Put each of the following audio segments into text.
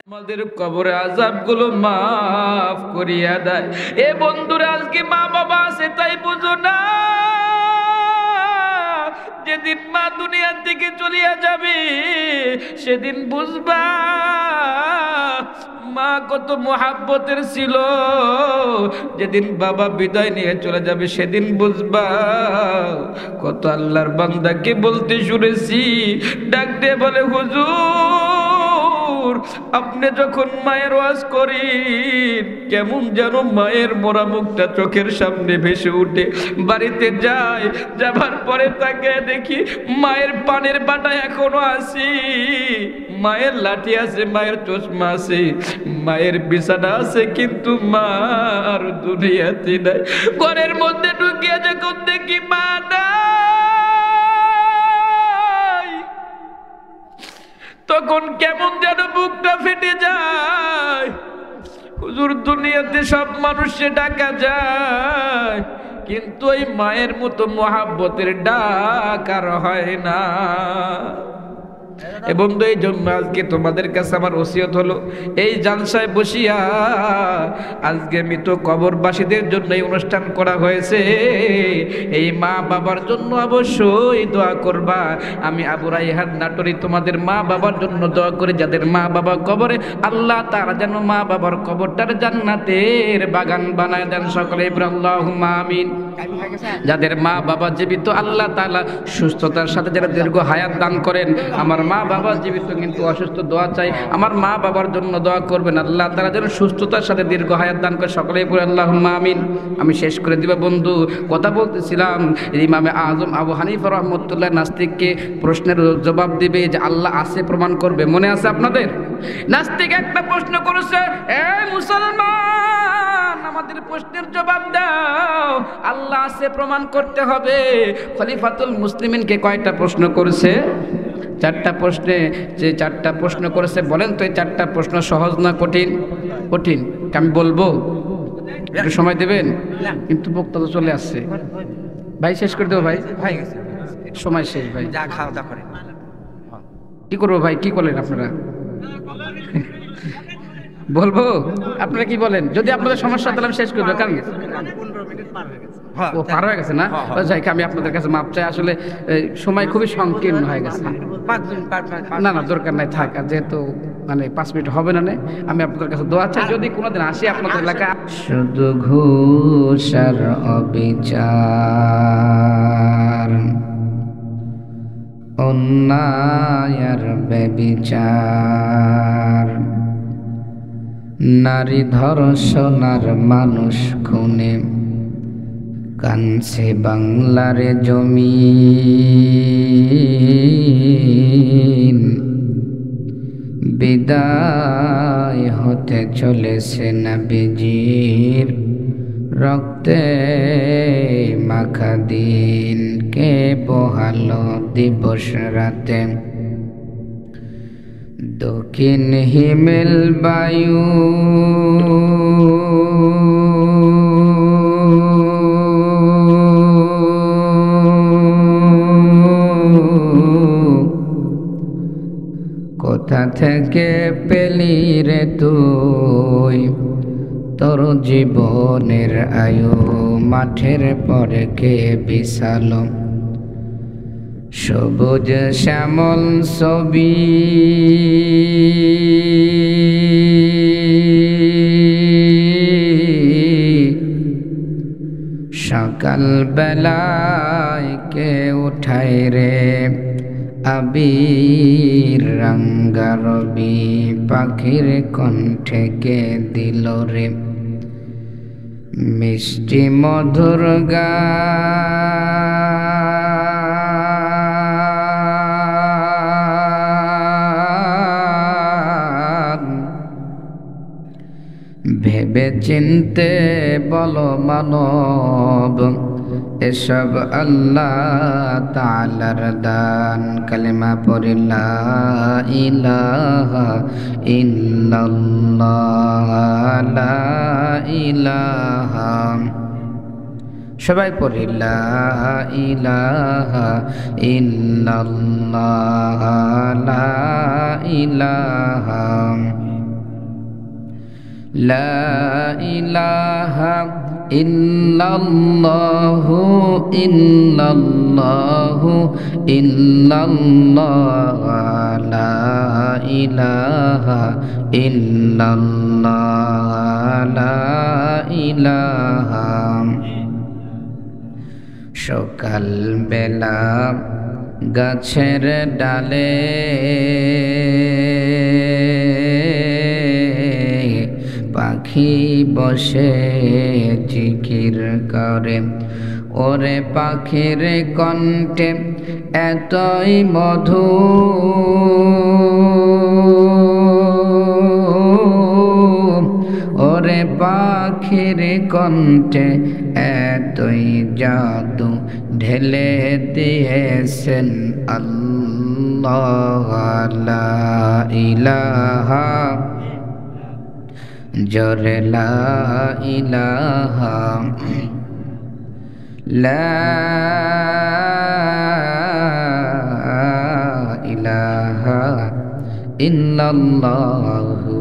আমাদের কবরে আযাবগুলো মাফ করিয়া দেয়। এ বন্ধুরা, আজকে মা বাবা আছে তাই বুঝো না, যেদিন মা দুনিয়া থেকে চলিয়া যাবে সেদিন বুঝবা মা কত মোহাব্বতের ছিল। যেদিন বাবা বিদায় নিয়ে চলে যাবে সেদিন বুঝবা কত আল্লাহর বান্দাকে বলতে শুনেছি, ডাক দিয়ে বলে, হুজুর আপনি যখন মায়ের ওয়াজ করেন কেমন যেন মায়ের মরা মুখটা চোখের সামনে ভেসে উঠে। বাড়িতে যায়, যাবার পরে তাকে দেখি মায়ের পানের বাটা এখনো আছে, মায়ের লাঠি আছে, মায়ের চশমা আছে, মায়ের বিছানা আছে, কিন্তু মা আর দুনিয়াতে নাই। ঘরের মধ্যে ঢুকিয়ে যখন দেখি মা নাই, তখন কেমন যেন বুকটা ফেটে যায়। হুজুর, দুনিয়াতে সব মানুষকে ডাকা যায়, কিন্তু ওই মায়ের মতো মহাব্বতের ডাক আর হয় না। এ বন্ধু, এই জন্য আজকে তোমাদের কাছে আমার ওসিয়ত হলো, এই জালসায় বসিয়া আজকে মৃত কবরবাসীদের জন্য এই অনুষ্ঠান করা হয়েছে। এই মা বাবার জন্য অবশ্যই দোয়া করবা। আমি আবু রায়হান নাটোরি তোমাদের মা বাবার জন্য দোয়া করি, যাদের মা বাবা কবরে, আল্লাহ তাআলা যেন মা বাবার কবরটার জান্নাতের বাগান বানায় দেন। সকলে আল্লাহুম্মা আমিন। যাদের মা বাবা জীবিত, আল্লাহ তাআলা সুস্থতার সাথে যারা দীর্ঘ হায়াত দান করেন। আমার মা বাবা জীবিত কিন্তু অসুস্থ, দোয়া চাই আমার মা বাবার জন্য দোয়া করবেন, আল্লাহ তাআলা যেন সুস্থতার সাথে দীর্ঘ হায়াত দান করে। সকলেই পড়ে আল্লাহুম্মা আমিন। আমি শেষ করে দিব বন্ধু, কথা বলতেছিলাম ইমামে আজম আবু হানিফা রাহমাতুল্লাহ নাস্তিককে প্রশ্নের জবাব দিবে যে আল্লাহ আছে প্রমাণ করবে, মনে আছে আপনাদের? নাস্তিক একটা প্রশ্ন করেছে, এ মুসলমান আমাদের প্রশ্নের জবাব দাও, আল্লাহ আছে প্রমাণ করতে হবে। খলিফাতুল মুসলিমিনকে কয়টা প্রশ্ন করেছে? চারটা প্রশ্নে, যে চারটা প্রশ্ন করেছে বলেন তো এই চারটা প্রশ্ন সহজ না কঠিন? কঠিন। আমি বলবো, একটু সময় দেবেন? কিন্তু বক্তা তো চলে আসছে ভাই, শেষ করে দেবো ভাই, সময় শেষ ভাই, যা খাওয়া দাওয়া করে কি করবো ভাই, কি করলেন আপনারা? বলবো, আপনারা কি বলেন? যদি আপনাদের সমস্যা তাহলে আমি শেষ করবো, কারণ ও পার হয়ে গেছে না? যাই, আমি আপনাদের কাছে মাপ চাই, আসলে সময় খুবই সংকীর্ণ হয়ে গেছে। না না, দরকার নাই, থাক। আর যেহেতু মানে 5 মিনিট হবে না, আমি আপনাদের কাছে দোয়া চাই, যদি কোনোদিন আসি আপনাদের এলাকা। শুধু ঘুষ আর অবিচার, অন্যায় আর ব্যভিচার, নারী ধর্ষণ আর মানুষ খুনে কানছে বাংলার জমিন। বিদায় হতে চলেছে নবীজির রক্তে মাখা দিন। কে বহালো দিবস রাতে দক্ষিণ হিমেল বায়ু, কোথা থেকে পেলি রে তুই তোর জীবনের আয়ু? মাঠের পরে কে বিছালো সবুজ শ্যামল ছবি? সকাল বেলায় কে উঠায় রে আবির রঙ্গা রবি? পাখির কণ্ঠে কে দিল রে মিষ্টি মধুর গান? ভেবে চিনতে বলো মানব, এসব আল্লাহ তাআলার দান। কালেমা পড়ি লা ইলাহা ইল্লাল্লাহ, লা ইলাহা, সবাই পড়ি লা ইলাহা ইল্লাল্লাহ, লা ইলাহা লা ইলাহা ইল্লাল্লাহু ইল্লাল্লাহু ইল্লাল্লাহ লা ইলাহা ইল্লাল্লাহ লা ইলাহা। সকাল বেলা গাছের ডালে পাখি বসে জিকির করে, ওরে পাখির কণ্ঠে এতই মধু, ওরে পাখির কণ্ঠে এতই জাদু ঢেলে দিয়েছেন আল্লাহ। লা ইলাহা জোরে লা ইলাহা, লা ইলাহা ইল্লাল্লাহু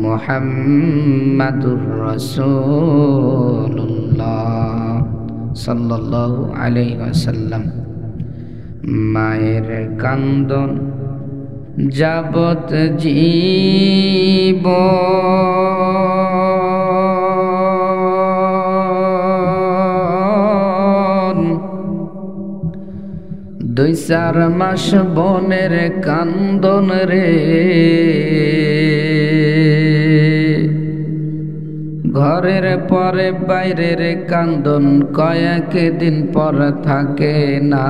মুহাম্মাদুর রাসূলুল্লাহ সাল্লাল্লাহু আলাইহি ওয়াসাল্লাম। মায়ের কান্দন যাবত জীবন, 2-4 মাস বনের কান্দন রে, ঘরের পরে বাইরের কান্দন কয়েকদিন পর থাকে না।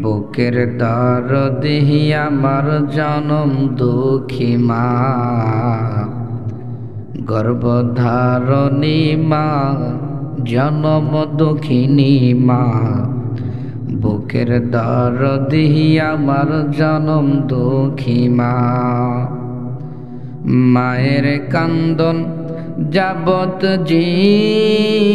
বুকের দরদি আমার জনম দুঃখী মা, গর্ভধারণী মা জনম দুঃখিনী মা, বুকের দরদি আমার জনম দুঃখী মা। মায়ের কান্দন যাবত জীবন,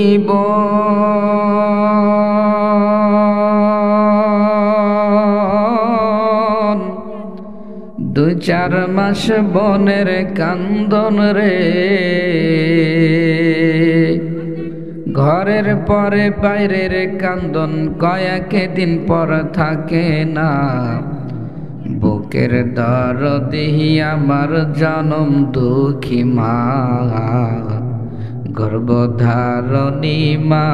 2-4 মাস বনের কান্দন রে, ঘরের পরে বাইরের কান্দন কয়েকদিন পর থাকে না। বুকের দরদি আমার জনম দুঃখী মা, গর্ভধারণী মা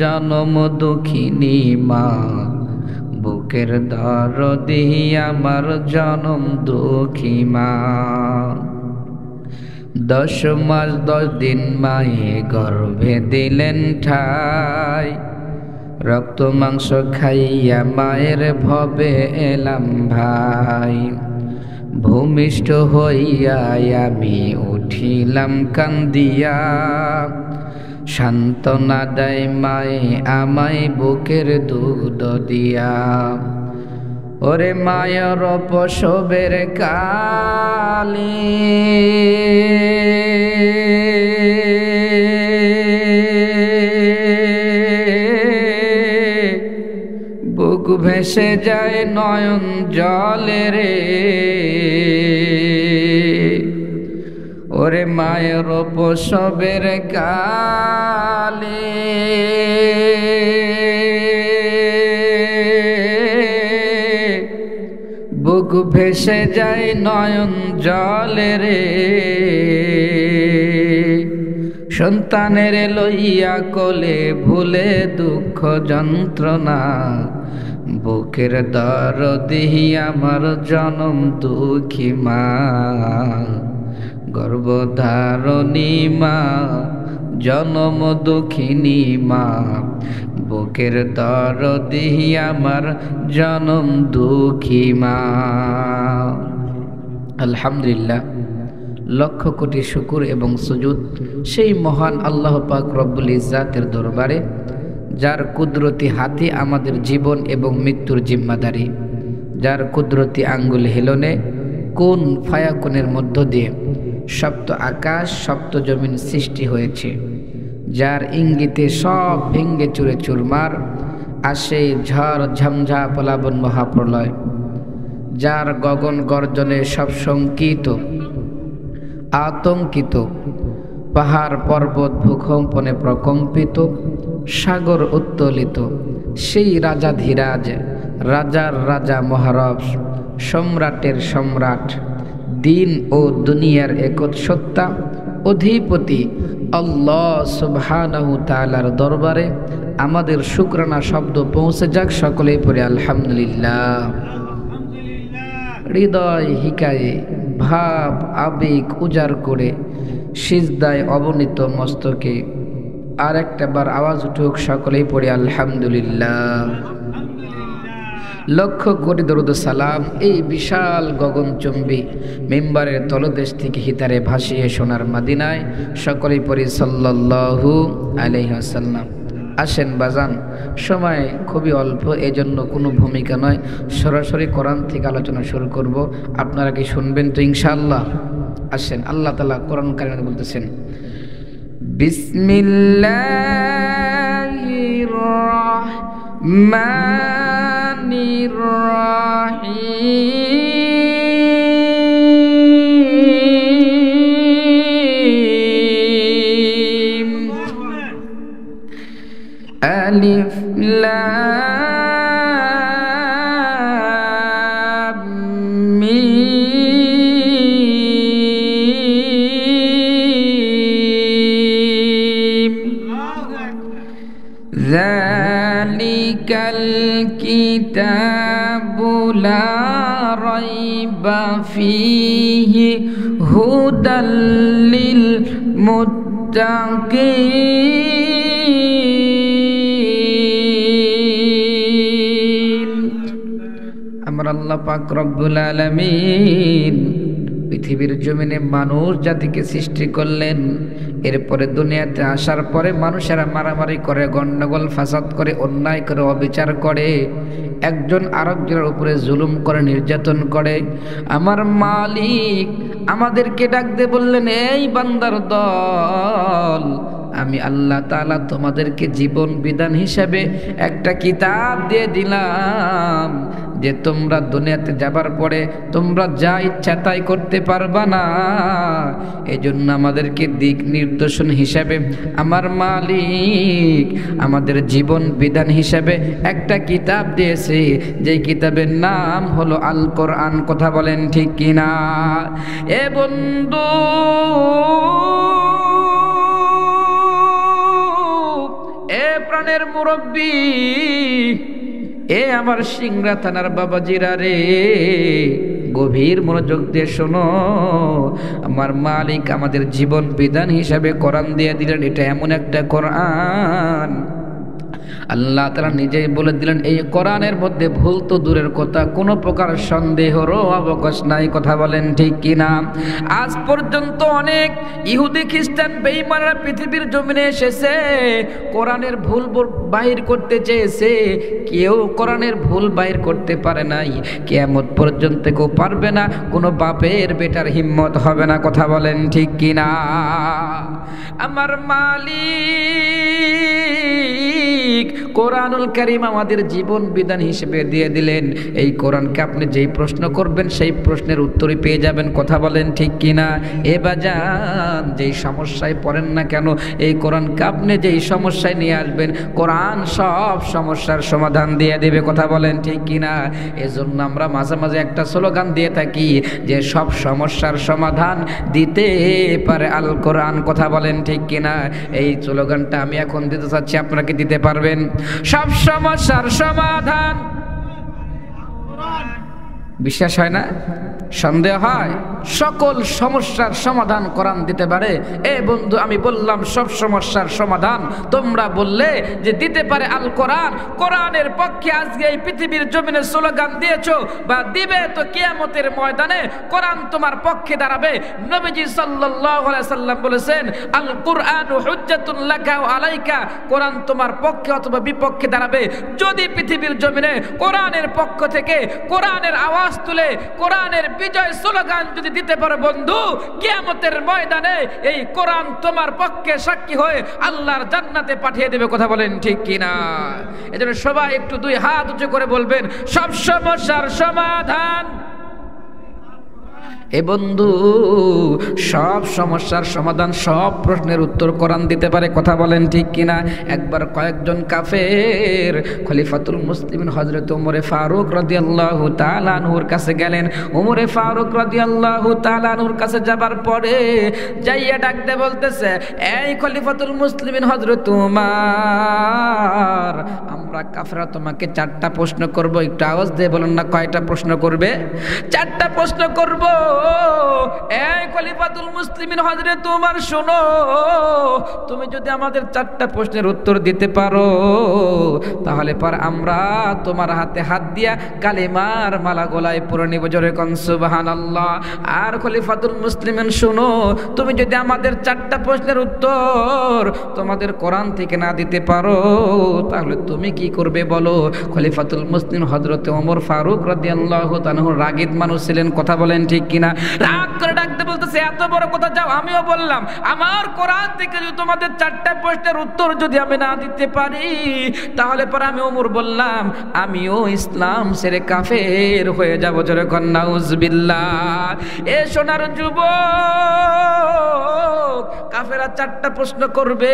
জনম দুঃখিনী মা, বুকের দরদি আমার জনম দুঃখী মা। 10 মাস 10 দিন মায়ে গর্ভে দিলেন ঠাই, রক্ত মাংস খাইয়া মায়ের ভবে এলাম ভাই। ভূমিষ্ঠ হইয়া আমি উঠিলাম কান্দিয়া, সান্ত্বনা দেয় মায়ে আমায় বুকের দুধ দিয়া। ওরে মায়ের প্রসবের কালে বুক ভেসে যায় নয়ন জলে রে, ওরে মায়ের প্রসবের কালে বুক ভেসে যায় নয়ন জলে রে। সন্তানের লইয়া কোলে ভুলে দুঃখ যন্ত্রণা, বুকের দরদি আমার জনম দুঃখী মা, গর্ভধারণী মা জনম দুঃখিনী মা, বুকের দরদি আমার জনম দুঃখী মা। আলহামদুলিল্লাহ, লক্ষ কোটি শুকুর এবং সুজুদ সেই মহান আল্লাহ পাক রব্বুল ইজ্জাতের দরবারে, যার কুদরতি হাতে আমাদের জীবন এবং মৃত্যুর জিম্মাদারি, যার কুদরতি আঙ্গুল হেলনে কোন ফায়াকুনের মধ্য দিয়ে সপ্ত আকাশ সপ্ত জমিন সৃষ্টি হয়েছে, যার ইঙ্গিতে সব ভেঙ্গে চুরে চুরমার আসে ঝড় ঝঞ্ঝা প্লাবন মহাপ্রলয়, যার গগন গর্জনে সব শঙ্কিত আতঙ্কিত, পাহাড় পর্বত ভূকম্পনে প্রকম্পিত, সাগর উত্তোলিত, সেই রাজাধিরাজ, রাজার রাজা মহারব, সম্রাটের সম্রাট, দিন ও দুনিয়ার একচ্ছত্তা অধিপতি আল্লাহ সুবহানাহু তাআলার দরবারে আমাদের শুকরানা শব্দ পৌঁছে যাক। সকলেই পড়ে আলহামদুলিল্লাহ। হৃদয় হিকায়ে ভাব আবেগ উজাড় করে সিজদায় অবনীত মস্তকে আর একটা বার আওয়াজ উঠুক, সকলেই পড়ে আলহামদুলিল্লাহ। লক্ষ কোটি দরুদ সালাম এই বিশাল গগনচুম্বী মিম্বারের তলদেশ থেকে হিতারে ভাসিয়ে সোনার মদিনায় সকলেই পড়ি সাল্লাল্লাহু আলাইহি ওয়াসাল্লাম। আসেন বাজান, সময় খুবই অল্প, এজন্য কোনো ভূমিকা নয়, সরাসরি কোরআন থেকে আলোচনা শুরু করব। আপনারা কি শুনবেন তো ইনশাআল্লাহ? আসেন, আল্লাহ তাআলা কোরআন কারিমে বলতেছেন, বিসমিল্লাহির রাহমানির রাহিম, আলিফ লাম মিম, যালিকাল কিতাবু লা রাইবা ফীহি হুদাল লিল মুত্তাকিন। আমার আল্লাহ পাক রব্বুল আলামিন পৃথিবীর জমিনে মানুষ জাতিকে সৃষ্টি করলেন, এরপরে দুনিয়াতে আসার পরে মানুষেরা মারামারি করে, গন্ডগোল ফাসাদ করে, অন্যায় করে, অবিচার করে, একজন আরেকজনের উপরে জুলুম করে, নির্যাতন করে। আমার মালিক আমাদেরকে ডাক দিয়ে বললেন, এই বান্দার দল, আমি আল্লাহ তাআলা তোমাদেরকে জীবন বিধান হিসাবে একটা কিতাব দিয়ে দিলাম, যে তোমরা দুনিয়াতে যাবার পরে তোমরা যা ইচ্ছা তাই করতে পারবা না। এজন্য আমাদেরকে দিক নির্দেশন হিসাবে আমার মালিক আমাদের জীবন বিধান হিসাবে একটা কিতাব দিয়েছে, যে কিতাবের নাম হলো আল কোরআন। কথা বলেন ঠিক কিনা? এ বন্ধু, এ প্রাণের মুরব্বী, এ আমার সিংড়া থানার বাবাজিরা রে, গভীর মনোযোগ দিয়ে শোনো। আমার মালিক আমাদের জীবন বিধান হিসাবে কোরআন দিয়ে দিলেন। এটা এমন একটা কোরআন, আল্লাহ তাআলা নিজেই বলে দিলেন, এই কোরআনের মধ্যে ভুল তো দূরের কথা, কোনো প্রকার সন্দেহেরও অবকাশ নাই। কথা বলেন ঠিক কিনা? আজ পর্যন্ত অনেক ইহুদি খ্রিস্টান বেঈমানরা পৃথিবীর জমিনে এসেছে, কোরআনের ভুল বাহির করতে চেয়েছে, কেউ কোরআনের ভুল বাহির করতে পারে নাই। কিয়ামত পর্যন্ত কেউ পারবে না, কোনো বাপের বেটার হিম্মত হবে না। কথা বলেন ঠিক কিনা? আমার মালিক কোরআনুল কারীম আমাদের জীবন বিধান হিসেবে দিয়ে দিলেন। এই কোরআনকে আপনি যেই প্রশ্ন করবেন সেই প্রশ্নের উত্তরই পেয়ে যাবেন। কথা বলেন ঠিক কিনা? এ বাজান, যেই সমস্যায় পড়েন না কেন, এই কোরআনকে আপনি যেই সমস্যায় নিয়ে আসবেন, কোরআন সব সমস্যার সমাধান দিয়ে দেবে। কথা বলেন ঠিক কিনা? এজন্য আমরা মাঝে মাঝে একটা স্লোগান দিয়ে থাকি যে সব সমস্যার সমাধান দিতে পারে আল কোরআন। কথা বলেন ঠিক কিনা? এই স্লোগানটা আমি এখন দিতে চাচ্ছি, আপনাকে দিতে পারবেন? সব সমস্যার সমাধান। বিশ্বাস হয় না? সন্দেহ হয়? সকল সমস্যার সমাধান কোরআন দিতে পারে। এ বন্ধু, আমি বললাম সব সমস্যার সমাধান, তোমরা বললে যে দিতে পারে আল কোরআন। কোরআনের পক্ষে আজকে এই পৃথিবীর জমিনে স্লোগান দিয়েছো বা দিবে, তো কিয়ামতের ময়দানে কোরআন তোমার পক্ষে দাঁড়াবে। নবীজি সাল্লাল্লাহু আলাইহি সাল্লাম বলেছেন, আল কুরআনু হুজ্জাতুন লাকা ওয়া আলাইকা, কোরআন তোমার পক্ষে অথবা বিপক্ষে দাঁড়াবে। যদি পৃথিবীর জমিনে কোরআনের পক্ষ থেকে কোরআনের আওয়াজ তুলে কোরআনের বিজয় স্লোগান যদি দিতে পারো বন্ধু, কিয়ামতের ময়দানে এই কোরআন তোমার পক্ষে সাক্ষী হয়ে আল্লাহর জান্নাতে পাঠিয়ে দেবে। কথা বলেন ঠিক কিনা? এজন্য সবাই একটু দুই হাত উঁচু করে বলবেন, সব সমস্যার সমাধান এ বন্ধু, সব সমস্যার সমাধান, সব প্রশ্নের উত্তর কোরআন দিতে পারে, কথা বলেন ঠিক কিনা? একবার কয়েকজন কাফের খলিফাতুল মুসলিমিন হযরত ওমরে ফারুক রাদিয়াল্লাহু তাআলা আনহুর কাছে গেলেন। ওমরে ফারুক রাদিয়াল্লাহু তাআলা আনহুর কাছে যাবার পরে যাইয়া ডাকতে বলতেছে, এই খলিফাতুল মুসলিমিন হযরত ওমর, আমরা কাফেররা তোমাকে 4টা প্রশ্ন করব, একটু আওয়াজ দিয়ে বলুন না কয়টা প্রশ্ন করবে? 4টা প্রশ্ন করব। এই খলিফাতুল মুসলিমিন হযরত ওমর, শোনো, তুমি যদি আমাদের 4টা প্রশ্নের উত্তর দিতে পারো তাহলে পর আমরা তোমার হাতে হাত দিয়া কালিমার মালা গলায় পরে নিব, জোরে কোন সুবহানাল্লাহ। আর খলিফাতুল মুসলিমিন, শোনো, তুমি যদি আমাদের 4টা প্রশ্নের উত্তর তোমাদের কোরআন থেকে না দিতে পারো তাহলে তুমি কি করবে বলো? খলিফাতুল মুসলিম হযরত ওমর ফারুক রাদিয়াল্লাহু তাআলা রাগীব মানুষ ছিলেন, কথা বলেন ঠিক কিনা? রাগ করে ডাকতে বলতেছে, এত বড় কথা, যাও, আমিও বললাম আমার কোরআন থেকে যদি তোমাদের 4টা প্রশ্নের উত্তর যদি আমি না দিতে পারি তাহলে পর আমি ওমর বললাম আমিও ইসলাম ছেড়ে কাফের হয়ে যাব, জোরে কোন নাউজুবিল্লাহ। এ সোনার যুবক, কাফেরা 4টা প্রশ্ন করবে,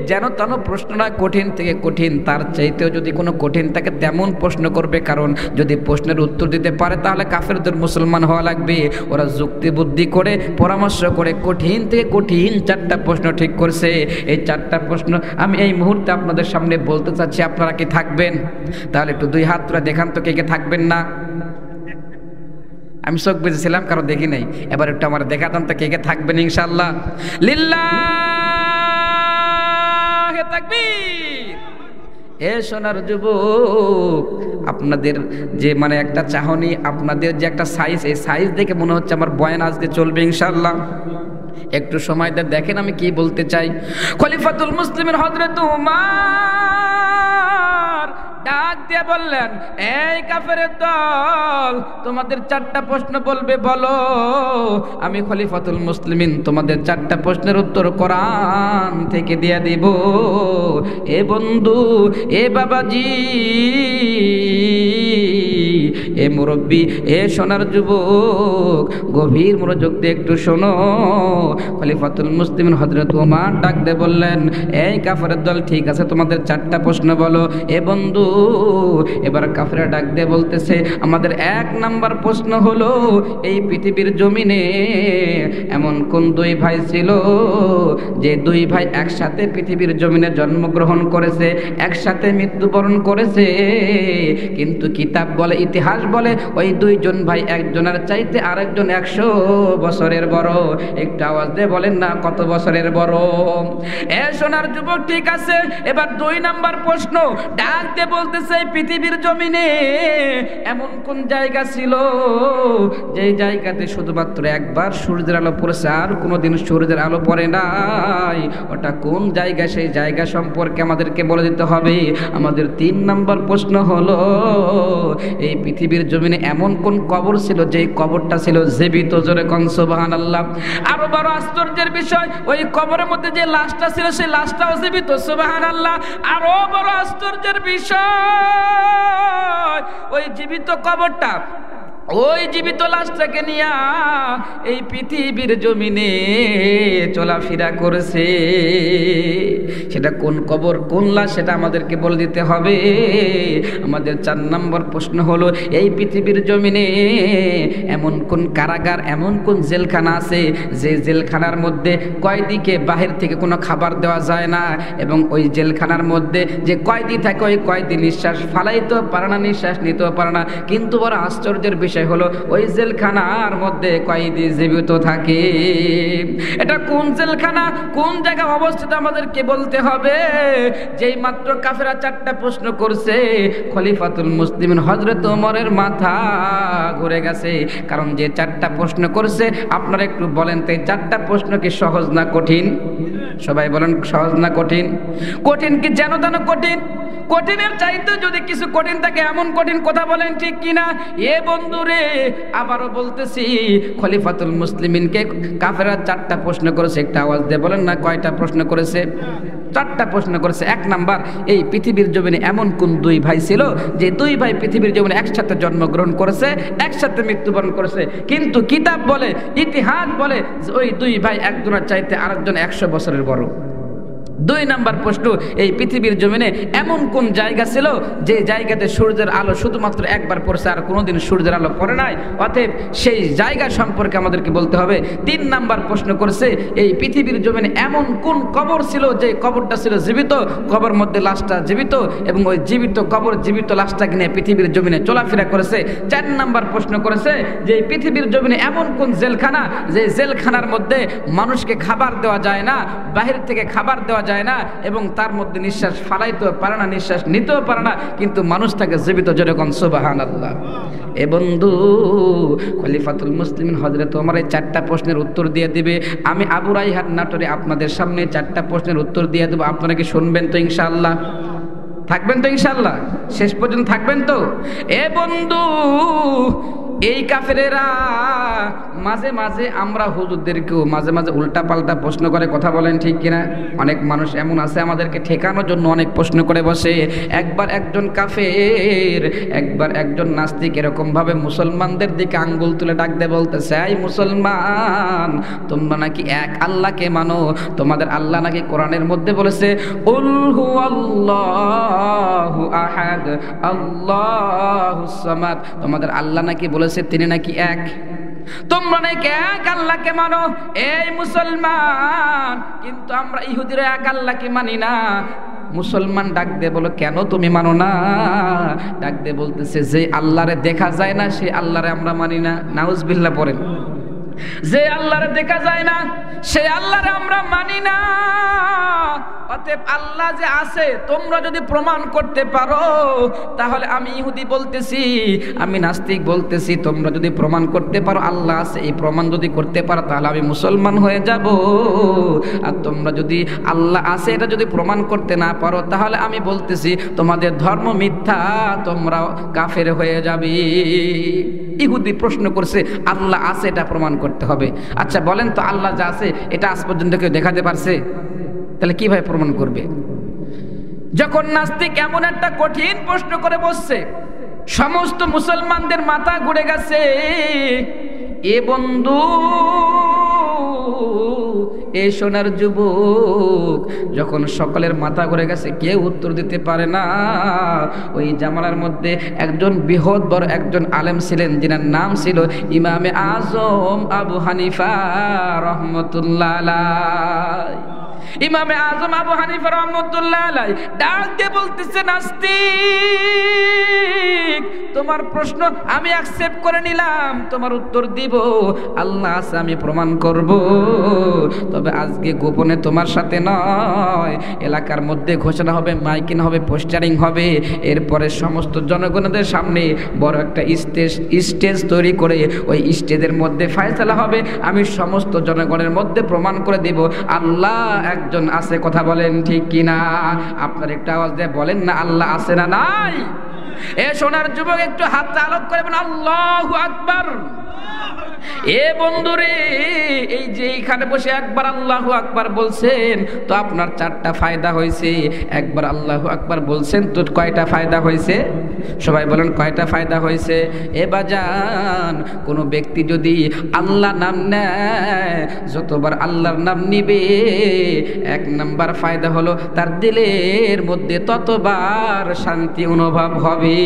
যেন তেন প্রশ্নটা কঠিন থেকে কঠিন, তার চাইতেও যদি কোনো কঠিন থাকে তেমন প্রশ্ন করবে, কারণ যদি প্রশ্নের উত্তর দিতে পারে তাহলে কাফেরদের মুসলমান হওয়া লাগবে। ওরা যুক্তি বুদ্ধি করে পরামর্শ করে কঠিন থেকে কঠিন 4টা প্রশ্ন ঠিক করছে। এই 4টা প্রশ্ন আমি এই মুহূর্তে আপনাদের সামনে বলতে চাচ্ছি, আপনারা কি থাকবেন? তাহলে একটু 2 হাত তুলে দেখান তো, কে কে থাকবেন না? আমি চোখ বুঝেছিলাম কারণ দেখি নাই, এবার একটু আমার দেখাতাম তো কে কে থাকবেন ইনশাআল্লাহ। লিল্লাহে তাকবীর। এ সোনার যুবক, আপনাদের যে মানে একটা চাহনি, আপনাদের যে একটা সাইজ, এই সাইজ দেখে মনে হচ্ছে আমার বয়ান আজকে চলবে ইনশাআল্লাহ। একটু সময় দিয়ে দেখেন আমি কি বলতে চাই। খলিফাতুল মুসলিমের হযরত ওমর ডাক দিয়ে বললেন, এই কাফেরের দল, তোমাদের 4টা প্রশ্ন বলবে, বলো। আমি খলিফাতুল মুসলিমিন তোমাদের 4টা প্রশ্নের উত্তর কোরআন থেকে দিয়ে দিব। এ বন্ধু, এ বাবাজি, এ মুরব্বী, এ সোনার যুবক, গভীর মনোযোগ দিয়ে একটু শোনো। খলিফাতুল মুসলিমিন হযরত ওমর ডাক দিয়ে বললেন, এই কাফেরের দল, ঠিক আছে, তোমাদের 4টা প্রশ্ন বলো। এ বন্ধু, এবার কাফেররা ডাক দিয়ে বলতেছে, আমাদের 1 নাম্বার প্রশ্ন হলো, এই পৃথিবীর জমিনে এমন কোন 2 ভাই ছিল যে 2 ভাই একসাথে পৃথিবীর জমিনে জন্মগ্রহণ করেছে, একসাথে মৃত্যুবরণ করেছে, কিন্তু কিতাব বলে, ইতিহাস বলে, ওই 2 জন ভাই একজনের চাইতে আরেকজন 100 বছরের বড়। একটু আওয়াজ দিয়ে বলেন না কত বছরের বড়? এ সোনার যুবক, ঠিক আছে, এবার 2 নাম্বার প্রশ্ন ডাক দিয়ে বলতেছে, পৃথিবীর জমিনে এমন কোন জায়গা ছিল যে জায়গাতে শুধুমাত্র একবার সূর্যের আলো পড়েছে, আর কোনোদিন সূর্যের আলো পড়ে নাই? ওটা কোন জায়গা? সেই জায়গা সম্পর্কে আমাদেরকে বলে দিতে হবে। আমাদের 3 নাম্বার প্রশ্ন হলো, এই পৃথিবীর জমিনে এমন কোন কবর ছিল যে কবরটা ছিল জীবিত, জোরে কোন সুবহানাল্লাহ। আরো বড় আশ্চর্যের বিষয়, ওই কবরের মধ্যে যে লাশটা ছিল সেই লাশটাও জীবিত, সুবহানাল্লাহ। আরো বড় আশ্চর্যের বিষয়, ওই জীবিত কবরটা, ওই জীবিত লাশটাকে নিয়ে এই পৃথিবীর জমিনে চলাফেরা করেছে। সেটা কোন কবর, কোন লাশ, সেটা আমাদেরকে বলে দিতে হবে। আমাদের 4 নম্বর প্রশ্ন হলো, এই পৃথিবীর জমিনে এমন কোন কারাগার, এমন কোন জেলখানা আছে যে জেলখানার মধ্যে কয়েদিকে বাহির থেকে কোনো খাবার দেওয়া যায় না, এবং ওই জেলখানার মধ্যে যে কয়েদি থাকে ওই কয়েদি নিঃশ্বাস ফালাইতেও পারে না, নিঃশ্বাস নিতেও পারে না। কিন্তু বড় আশ্চর্যের বিষয় হলো, ওই জেলখানার মধ্যে কয়েদি জীবিত থাকে। এটা কোন জেলখানা, কোন জায়গায় অবস্থিত আমাদেরকে বলতে হবে। যেই মাত্র কাফেরা 4টা প্রশ্ন করছে, খলিফাতুল মুসলিমিন হযরত ওমরের মাথা ঘুরে গেছে। কারণ যে 4টা প্রশ্ন করছে, আপনারা একটু বলেন তো, এই 4টা প্রশ্ন কি সহজ না কঠিন? সবাই বলেন, সহজ না কঠিন? কঠিন কি যেন তেন কঠিন? কঠিনের চাইতে যদি কিছু কঠিন থাকে এমন কঠিন কথা বলেন ঠিক কিনা? এ বন্ধুরে আবারও বলতেছি, খলিফাতুল মুসলিমিনকে কাফেররা 4টা প্রশ্ন করেছে। একটা আওয়াজ দিয়ে বলেন না কয়টা প্রশ্ন করেছে? 4টা প্রশ্ন করেছে। 1 নাম্বার, এই পৃথিবীর জমিনে এমন কোন 2 ভাই ছিল যে 2 ভাই পৃথিবীর জমিনে একসাথে জন্মগ্রহণ করেছে, একসাথে মৃত্যুবরণ করেছে, কিন্তু কিতাব বলে, ইতিহাস বলে ওই 2 ভাই একজনের চাইতে আরেকজন 100 বছরের বড়। 2 নাম্বার প্রশ্ন, এই পৃথিবীর জমিনে এমন কোন জায়গা ছিল যে জায়গাতে সূর্যের আলো শুধুমাত্র একবার পড়ছে আর কোনোদিন সূর্যের আলো পড়ে নাই, অতএব সেই জায়গা সম্পর্কে আমাদেরকে বলতে হবে। 3 নাম্বার প্রশ্ন করেছে, এই পৃথিবীর জমিনে এমন কোন কবর ছিল যে কবরটা ছিল জীবিত, কবর মধ্যে লাশটা জীবিত, এবং ওই জীবিত কবর জীবিত লাশটাকে নিয়ে পৃথিবীর জমিনে চলাফেরা করেছে। 4 নাম্বার প্রশ্ন করেছে যে এই পৃথিবীর জমিনে এমন কোন জেলখানা যে জেলখানার মধ্যে মানুষকে খাবার দেওয়া যায় না, বাহির থেকে খাবার দেওয়া যায় না, এবং তার মধ্যে নিঃশ্বাস ফালাইতেও পারে না, নিঃশ্বাস নিতেও পারে না, কিন্তু মানুষ থাকে জীবিত। যেরকম সুবহানাল্লাহ। এ বন্ধু, খলিফাতুল মুসলিমিন হযরত ওমর এই 4টা প্রশ্নের উত্তর দিয়ে দিবে। আমি আবু রাইহান নাটোরে আপনাদের সামনে 4টা প্রশ্নের উত্তর দিয়ে দেব। আপনারা কি শুনবেন তো ইনশাআল্লাহ? থাকবেন তো ইনশাআল্লাহ? শেষ পর্যন্ত থাকবেন তো? এ বন্ধু, এই কাফেরেরা মাঝে মাঝে আমরা হুজুরদেরকেও মাঝে মাঝে উল্টা পাল্টা প্রশ্ন করে, কথা বলেন ঠিক কিনা? অনেক মানুষ এমন আছে আমাদেরকে ঠেকানোর জন্য অনেক প্রশ্ন করে বসে। একবার একজন কাফের, একবার একজন নাস্তিক এরকম ভাবে মুসলমানদের দিকে আঙ্গুল তুলে ডাক দিয়ে বলতেছে, এই মুসলমান, তোমরা নাকি এক আল্লাহকে মানো, তোমাদের আল্লাহ নাকি কোরআনের মধ্যে বলেছে উল হুয়াল্লাহু আহাদ আল্লাহুস সামাদ, তোমাদের আল্লাহ নাকি বলেছে তিনি নাকি এক, তোমরা নাকি এক আল্লাহকে মানো। এই মুসলমান, কিন্তু আমরা ইহুদিরা এক আল্লাহকে মানি না। মুসলমান ডাক দে বলো, কেন তুমি মানো না? ডাক দে বলতেছে, যে আল্লাহরে দেখা যায় না সে আল্লাহরে আমরা মানি না। নাউজুবিল্লাহ পড়েন। যে আল্লাহরে দেখা যায় না সে আল্লাহরে আমরা মানি না। অতএব আল্লাহ যে আছে তোমরা যদি প্রমাণ করতে পারো, তাহলে আমি ইহুদি বলতেছি, আমি নাস্তিক বলতেছি, তোমরা যদি প্রমাণ করতে পারো আল্লাহ আছে, এই প্রমাণ যদি করতে পারো তাহলে আমি মুসলমান হয়ে যাব। আর তোমরা যদি আল্লাহ আছে এটা যদি প্রমাণ করতে না পারো, তাহলে আমি বলতেছি তোমাদের ধর্ম মিথ্যা, তোমরা কাফের হয়ে যাবে। ইহুদি প্রশ্ন করছে, আল্লাহ আছে এটা প্রমাণ করতে হবে। আচ্ছা বলেন তো, আল্লাহ যা আছে এটা আজ পর্যন্ত কেউ দেখাতে পারছে? তাহলে কিভাবে প্রমাণ করবে? যখন নাস্তিক এমন একটা কঠিন প্রশ্ন করে বসছে, সমস্ত মুসলমানদের মাথা ঘুরে গেছে। এ বন্ধু, এ সোনার যুবক, যখন সকলের মাথা ঘুরে গেছে, কেউ উত্তর দিতে পারে না, ওই জামানার মধ্যে একজন বৃহৎ বড় একজন আলেম ছিলেন, যিনার নাম ছিল ইমামে আজম আবু হানিফা রহমতুল্লাহ আলাইহি। ইমামে আজম আবু হানিফা রাহমাতুল্লাহ আলাইহি ডাক দিয়ে বলতেছে, নাস্তিক, তোমার প্রশ্ন আমি অ্যাকসেপ্ট করে নিলাম, তোমার উত্তর দিব, আল্লাহ আছে আমি প্রমাণ করব। তবে আজকে গোপনে তোমার সাথে নয়, এলাকার মধ্যে ঘোষণা হবে, মাইকিং হবে, পোস্টারিং হবে, এরপরে সমস্ত জনগণদের সামনে বড় একটা স্টেজ তৈরি করে ওই স্টেজের মধ্যে ফয়সালা হবে। আমি সমস্ত জনগণের মধ্যে প্রমাণ করে দেব আল্লাহ একজন আছে। কথা বলেন ঠিক কিনা? আপনার একটু আওয়াজ দিয়ে বলেন না, আল্লাহ আছে না নাই? এ সোনার যুবক, একটু হাত আলোক করে বলেন আল্লাহু আকবার। এ বন্ধুরে, এই যে এইখানে বসে একবার আল্লাহু আকবার বলছেন তো আপনার 4টা ফায়দা হয়েছে। একবার আল্লাহু আকবার বলছেন তো কয়টা ফায়দা হয়েছে? সবাই বলেন কয়টা ফায়দা হয়েছে? এ বাজান, কোনো ব্যক্তি যদি আল্লাহ নাম নেয়, যতবার আল্লাহর নাম নিবে, 1 নাম্বার ফায়দা হলো তার দিলের মধ্যে ততবার শান্তি অনুভব হবে।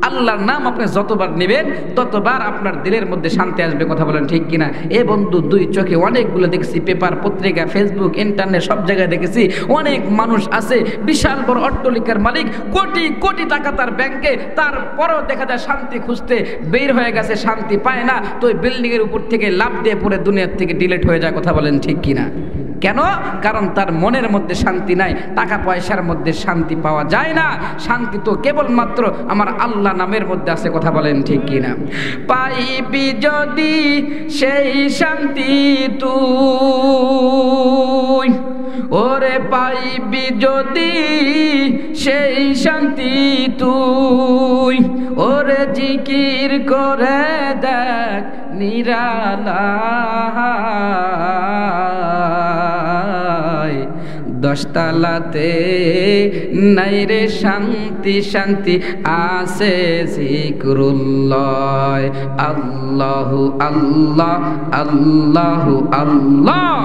আল্লাহর নাম আপনি যতবার নেবেন ততবার আপনার দিলের মধ্যে শান্তি আসবে। কথা বলেন ঠিক কিনা? এ বন্ধু, 2 চোখে অনেকগুলো দেখছি, পেপার পত্রিকা ফেসবুক ইন্টারনেট সব জায়গায় দেখেছি, অনেক মানুষ আছে বিশাল বড় অট্টালিকার মালিক, কোটি কোটি টাকা তার ব্যাংকে, তারপরেও দেখা যায় শান্তি খুঁজতে বের হয়ে গেছে, শান্তি পায় না, তো ওই বিল্ডিং এর উপর থেকে লাফ দিয়ে পড়ে দুনিয়ার থেকে ডিলিট হয়ে যায়। কথা বলেন ঠিক কিনা? কেন? কারণ তার মনের মধ্যে শান্তি নাই, টাকা পয়সার মধ্যে শান্তি পাওয়া যায় না। শান্তি তো কেবলমাত্র আমার আল্লাহ নামের মধ্যে আছে। কথা বলেন ঠিক কিনা? পাইবি যদি সেই শান্তি তুই ওরে পাইবি যদি সেই শান্তি তুই, ওরে জিকির করে দেখ নিরালায়, 10 তলাতে নাই রে শান্তি, শান্তি আছে জিকরুল্লাহ। আল্লাহু আল্লাহ আল্লাহু আল্লাহ।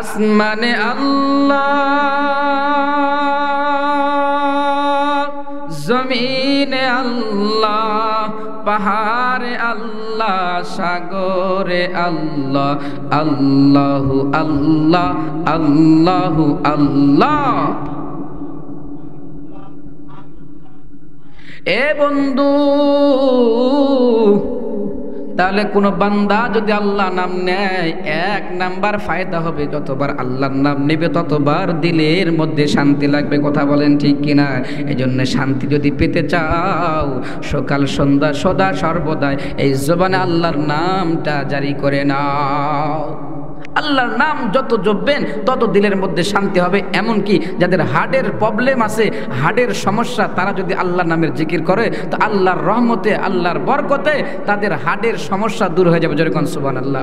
আসমানে আল্লাহ, জমিনে আল্লাহ, পাহাড়ে আল্লাহ, সাগরে আল্লাহ, আল্লাহু আল্লাহ আল্লাহু আল্লাহ। এ বন্ধু, তাহলে কোন বান্দা যদি আল্লাহ নাম নেয়, 1 নাম্বার ফায়দা হবে, যতবার আল্লাহর নাম নেবে ততবার দিলের মধ্যে শান্তি লাগবে। কথা বলেন ঠিক কিনা? এই জন্য শান্তি যদি পেতে চাও, সকাল সন্ধ্যা সদা সর্বদাই এই জবানে আল্লাহর নামটা জারি করে নাও। আল্লাহর নাম যত জপবেন তত দিলের মধ্যে শান্তি হবে। এমনকি যাদের হার্টের প্রবলেম আছে, হার্টের সমস্যা, তারা যদি আল্লাহর নামের জিকির করে তো আল্লাহর রহমতে, আল্লাহর বরকতে তাদের হার্টের সমস্যা দূর হয়ে যাবে। জোরে কোন সুবহানাল্লাহ।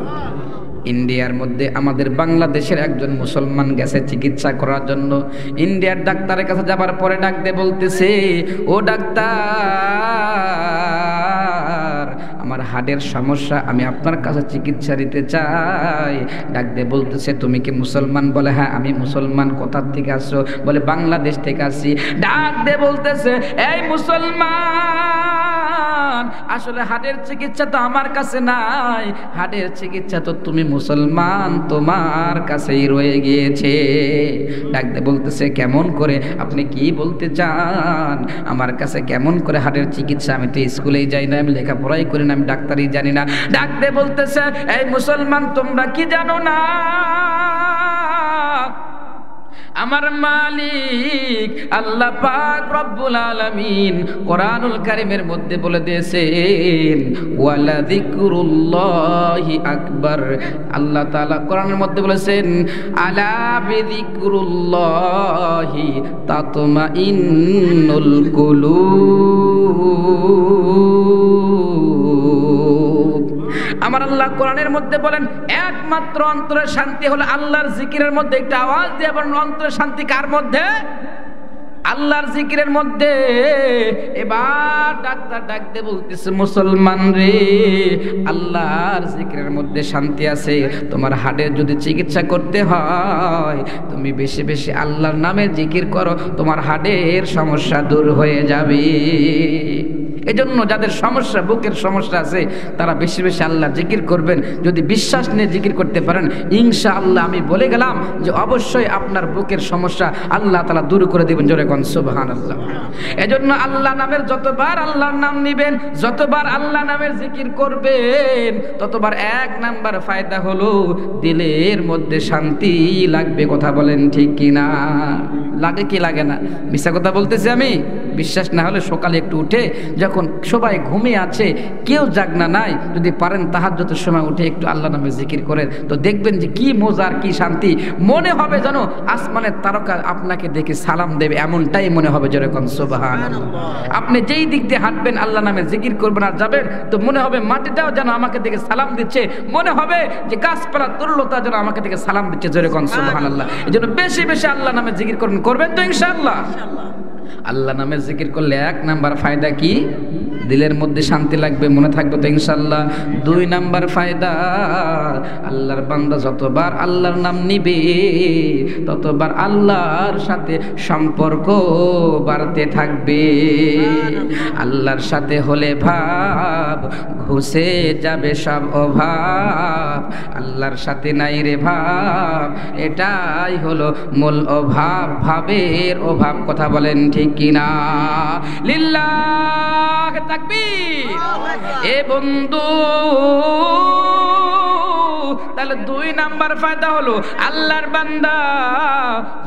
ইন্ডিয়ার মধ্যে আমাদের বাংলাদেশের একজন মুসলমান গেছে চিকিৎসা করার জন্য। ইন্ডিয়ার ডাক্তারের কাছে যাবার পরে ডাক দিয়ে বলতেছে, ও ডাক্তার, আমার হার্টের সমস্যা, আমি আপনার কাছে চিকিৎসা দিতে চাই। ডাক দিয়ে বলতেছে, তুমি কি মুসলমান? বলে হ্যাঁ আমি মুসলমান। কোথা থেকে আসছো? বলে বাংলাদেশ থেকে আসছি। ডাক দিয়ে বলতেছে, এই মুসলমান, আসলে হার্টের চিকিৎসা তো আমার কাছে নাই, হার্টের চিকিৎসা তো তুমি মুসলমান তোমার কাছেই রয়ে গিয়েছে। ডাক দিয়ে বলতেছে, কেমন করে? আপনি কি বলতে চান? আমার কাছে কেমন করে হার্টের চিকিৎসা? আমি তো স্কুলেই যাই না, আমি লেখাপড়াই করি না, আমি ডাক্তারই জানি না। ডাক দিয়ে বলতেছে, এই মুসলমান, তোমরা কি জানো না আমার মালিক আল্লাহ পাক রব্বুল আলামিন কোরআনুল কারীমের মধ্যে বলে দিয়েছেন, ওয়ালা যিকরুল্লাহি আকবার। আল্লাহ তাআলা কোরআনের মধ্যে বলেছেন, আলা বিযিকরুল্লাহি তাতমাইন্নুল কুলুব। আমার আল্লাহ কোরআনের মধ্যে বলেন, একমাত্র অন্তরের শান্তি হলো আল্লাহর জিকিরের মধ্যে। একটা আওয়াজ দিয়ে বলেন, অন্তরের শান্তি কার মধ্যে? আল্লাহর জিকিরের মধ্যে। এবার ডাক্তার ডাক দিয়ে বলতেছে, মুসলমান রে, আল্লাহর জিকিরের মধ্যে শান্তি আছে। তোমার হার্টের যদি চিকিৎসা করতে হয়, তুমি বেশি বেশি আল্লাহর নামে জিকির করো, তোমার হার্টের সমস্যা দূর হয়ে যাবে। এজন্য যাদের সমস্যা, বুকের সমস্যা আছে, তারা বেশি বেশি আল্লাহ জিকির করবেন। যদি বিশ্বাস নিয়ে জিকির করতে পারেন, ইনশাআল্লাহ আমি বলে গেলাম যে অবশ্যই আপনার বুকের সমস্যা আল্লাহ তাআলা দূর করে দিবেন। জোরে কোন সুবহানাল্লাহ। এজন্য আল্লাহ নামের যতবার আল্লাহর নাম নিবেন, যতবার আল্লাহ নামের জিকির করবেন, ততবার 1 নাম্বার ফায়দা হলো দিলের মধ্যে শান্তি লাগবে। কথা বলেন ঠিক কিনা? লাগে কি লাগে না? মিথ্যা কথা বলতেছি আমি? বিশ্বাস না হলে সকালে একটু উঠে, যখন সবাই ঘুমিয়ে আছে, কেউ জাগনা নাই, যদি পারেন তাহাজ্জুদের সময় উঠে একটু আল্লাহ নামে জিকির করেন, তো দেখবেন যে কি মজার, কি শান্তি। মনে হবে যেন আসমানের তারকা আপনাকে দেখে সালাম দেবে, এমনটাই মনে হবে। যেরকম সুবহানাল্লাহ। আপনি যেই দিক দিয়ে হাঁটবেন, আল্লাহ নামে জিকির করবেন আর যাবেন, তো মনে হবে মাটিটাও যেন আমাকে দেখে সালাম দিচ্ছে, মনে হবে যে গাছপালা তরুলতা যেন আমাকে দেখে সালাম দিচ্ছে। যেরকম সুবহানাল্লাহ। এই জন্য বেশি বেশি আল্লাহ নামে জিকির করবেন তো ইনশাআল্লাহ। আল্লাহ নামের জিকির করলে 1 নাম্বার ফায়দা কি? দিলের মধ্যে শান্তি লাগবে, মনে থাকবে তো ইনশাআল্লাহ। 2 নাম্বার ফায়দা, আল্লাহর বান্দা যতবার আল্লাহর নাম নিবে, ততবার আল্লাহর সাথে সম্পর্ক বাড়তে থাকবে। আল্লাহর সাথে হলে ভাব, ঘুষে যাবে সব অভাব। আল্লাহর সাথে নাই রে ভাব, এটাই হলো মূল অভাব, ভাবের অভাব। কথা বলেন ঠিক কিনা? লিল্লাহ তাকবীর। এ বন্ধু, তাহলে 2 নাম্বার ফায়দা হলো আল্লাহর বান্দা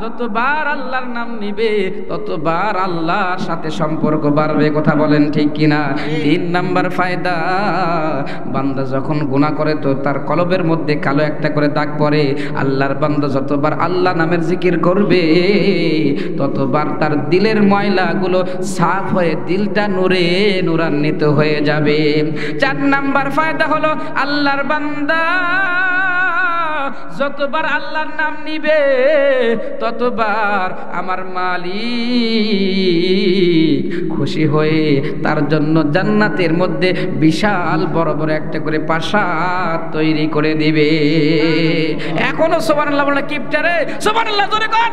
যতবার আল্লাহর নাম নিবে ততবার আল্লাহর সাথে সম্পর্ক বাড়বে। কথা বলেন ঠিক কিনা? 3 নাম্বার ফায়দা, বান্দা যখন গুনাহ করে তো তার কলবের মধ্যে কালো একটা করে দাগ পড়ে। আল্লাহর বান্দা যতবার আল্লাহ নামের জিকির করবে ততবার তার দিলের ময়লাগুলো সাফ হয়ে দিলটা নূরে নূরান্বিত হয়ে যাবে। 4 নাম্বার ফায়দা হলো আল্লাহর বান্দা যতবার আল্লাহর নাম নিবে ততবার আমার মালিক খুশি হয়ে তার জন্য জান্নাতের মধ্যে বিশাল বড় বড় একটা করে প্রাসাদ তৈরি করে দিবে। এখনো সুবহানাল্লাহ বলে কিপটারে সুবহানাল্লাহ জোরে কর।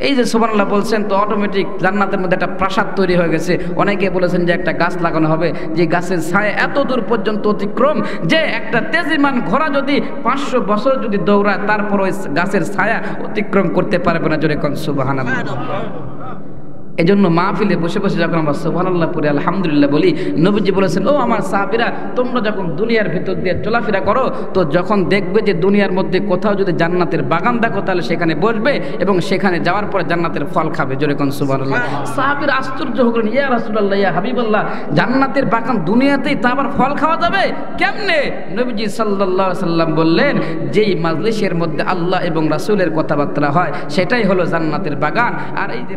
এই যে সুবহানাল্লাহ বলছেন তো অটোমেটিক জান্নাতের মধ্যে একটা প্রাসাদ তৈরি হয়ে গেছে। অনেকে বলেছেন যে একটা গাছ লাগানো হবে, যে গাছের ছায়া এত দূর পর্যন্ত অতিক্রম যে একটা তেজিমান ঘোড়া যদি 500 বছর যদি দৌড়ায় তারপর ওই গাছের ছায়া অতিক্রম করতে পারবে না। জোরে কোন সুবহানাল্লাহ। এজন্য মাহফিলে বসে বসে যখন আমরা সুবহানাল্লাহ পড়ি আলহামদুলিল্লাহ বলি, নবীজি বলেছেন ও আমার সাহাবীরা তোমরা যখন দুনিয়ার ভিতর দিয়ে চলাফেরা করো তো যখন দেখবে যে দুনিয়ার মধ্যে কোথাও যদি জান্নাতের বাগান দেখো তাহলে সেখানে বসবে এবং সেখানে যাওয়ার পরে জান্নাতের ফল খাবে। জোরে কোন সুবহানাল্লাহ। সাহাবীরা আশ্চর্য হলেন, ইয়া রাসূলুল্লাহ ইয়া হাবিবাল্লাহ, জান্নাতের বাগান দুনিয়াতেই তা আবার ফল খাওয়া যাবে কেমনে? নবীজি সাল্লাল্লাহু আলাইহি সাল্লাম বললেন, যেই মাজলিসের মধ্যে আল্লাহ এবং রাসূলের কথাবার্তা হয় সেটাই হলো জান্নাতের বাগান। আর এই যে